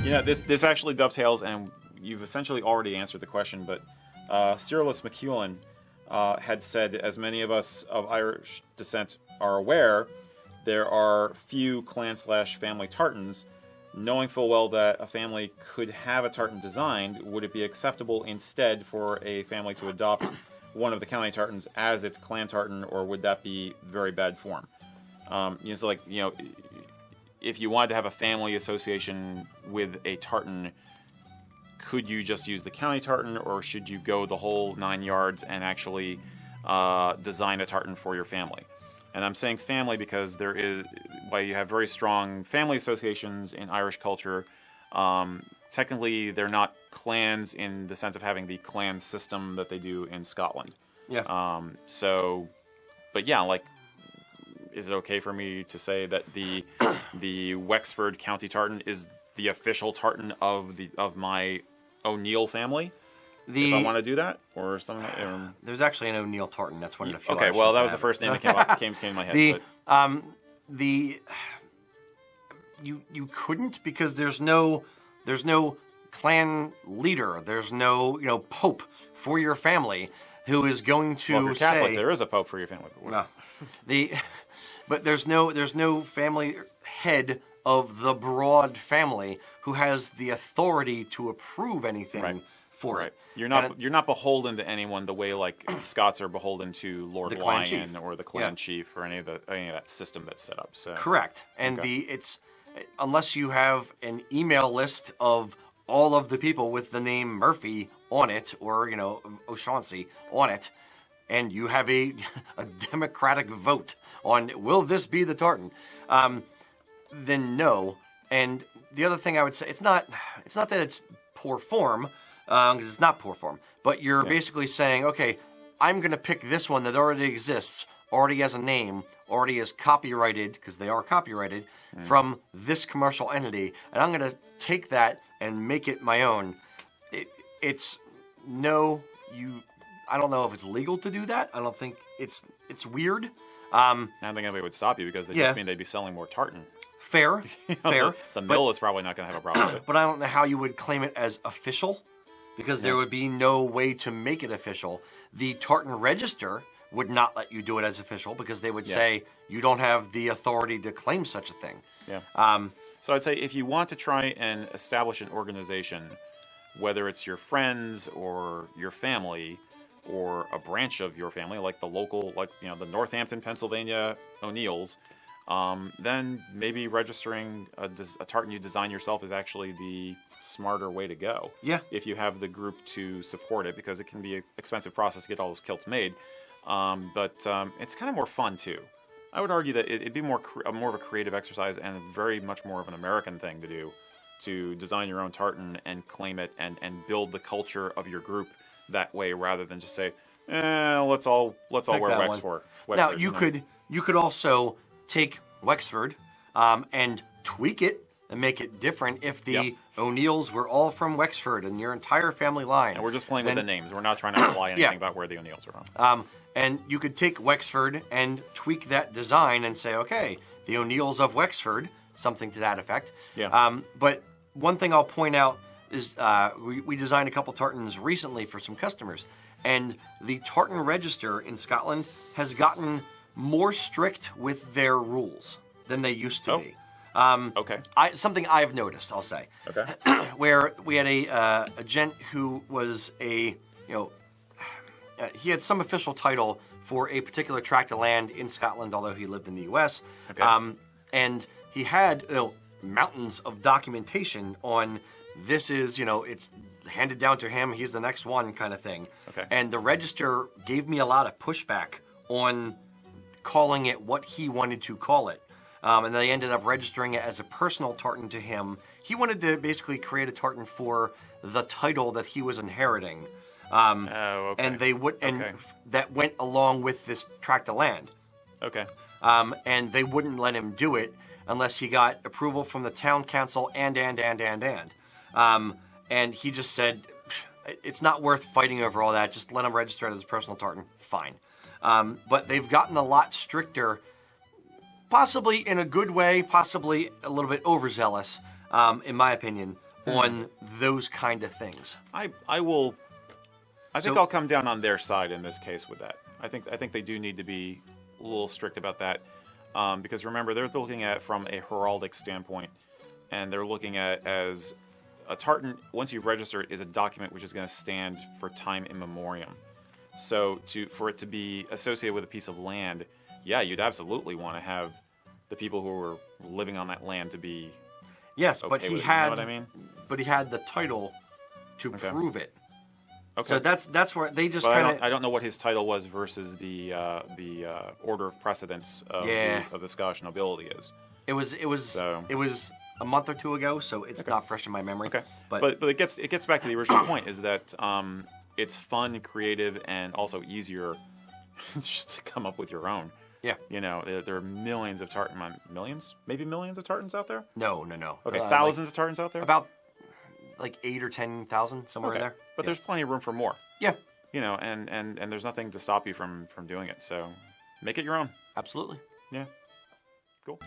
This actually dovetails, and you've essentially already answered the question, but Cyrillus McEwen had said, as many of us of Irish descent are aware, there are few clan/family tartans. Knowing full well that a family could have a tartan designed, would it be acceptable instead for a family to adopt one of the county tartans as its clan tartan, or would that be very bad form? If you wanted to have a family association with a tartan, could you just use the county tartan, or should you go the whole 9 yards and actually design a tartan for your family? And I'm saying family because while you have very strong family associations in Irish culture, technically they're not clans in the sense of having the clan system that they do in Scotland. Yeah. Is it okay for me to say that the Wexford County Tartan is the official tartan of my O'Neill family? If I want to do that, or something. There's actually an O'Neill tartan. That's one of the few. Okay, well, that was the first name that came to my head. You couldn't, because there's no clan leader. There's no pope for your family who is going to if you're Catholic, there is a pope for your family. No, but there's no family head of the broad family who has the authority to approve anything for it. You're not beholden to anyone the way like Scots are beholden to Lord Lion or the clan chief or any of that system that's set up. So correct, and it's unless you have an email list of all of the people with the name Murphy on it, or O'Shaughnessy on it, and you have a democratic vote on will this be the tartan, then no. And the other thing I would say, it's not that it's poor form, because it's not poor form, but you're basically saying, okay, I'm going to pick this one that already exists, already has a name, already is copyrighted, because they are copyrighted, from this commercial entity, and I'm going to take that and make it my own. I don't know if it's legal to do that. I don't think it's weird. I don't think anybody would stop you, because they just mean they'd be selling more tartan. Fair. The mill is probably not going to have a problem with it. But I don't know how you would claim it as official, because there would be no way to make it official. The tartan register would not let you do it as official, because they would say you don't have the authority to claim such a thing. Yeah. So I'd say if you want to try and establish an organization, whether it's your friends or your family or a branch of your family, like the local, the Northampton, Pennsylvania O'Neills, then maybe registering a tartan you design yourself is actually the smarter way to go. Yeah. If you have the group to support it, because it can be an expensive process to get all those kilts made. But it's kind of more fun too. I would argue that it'd be more of a creative exercise and very much more of an American thing to do, to design your own tartan and claim it and build the culture of your group that way, rather than just say, let's all wear Wexford. Now you could also take Wexford and tweak it and make it different if the O'Neills were all from Wexford and your entire family line. And we're just playing with the names. We're not trying to imply anything about where the O'Neills are from. And you could take Wexford and tweak that design and say, okay, the O'Neills of Wexford, something to that effect. Yeah. But one thing I'll point out is we designed a couple tartans recently for some customers, and the tartan register in Scotland has gotten more strict with their rules than they used to be. Okay. Something I've noticed, I'll say. Okay. Where we had a gent who was he had some official title for a particular tract of land in Scotland, although he lived in the U.S. Okay. And he had mountains of documentation on this is, it's handed down to him, he's the next one kind of thing. Okay. And the register gave me a lot of pushback on calling it what he wanted to call it. And they ended up registering it as a personal tartan to him. He wanted to basically create a tartan for the title that he was inheriting. And they would, that went along with this tract of land. Okay. And they wouldn't let him do it unless he got approval from the town council and. And he just said, it's not worth fighting over all that. Just let him register it as a personal tartan. Fine. But they've gotten a lot stricter, possibly in a good way, possibly a little bit overzealous, in my opinion, on those kind of things. I will. I think So- I'll come down on their side in this case with that. I think they do need to be a little strict about that, because remember they're looking at it from a heraldic standpoint, and they're looking at it as a tartan. Once you register it, is a document which is going to stand for time immemorial. So for it to be associated with a piece of land, yeah, you'd absolutely want to have the people who were living on that land to be Yes, okay but he with it, had. you know what I mean? But he had the title to prove it. Okay. So that's where they just But kind I don't know what his title was versus the order of precedence of, the Scottish nobility is. It was a month or two ago, so it's not fresh in my memory. Okay, but it gets back to the original point is that it's fun, creative, and also easier just to come up with your own. yeah, You know, there are millions of maybe millions of tartans out there. no. Okay, thousands of tartans out there. About like 8,000 or 10,000 somewhere in there. But there's plenty of room for more. Yeah, You know, and there's nothing to stop you from doing it. So make it your own. absolutely. Yeah. Cool.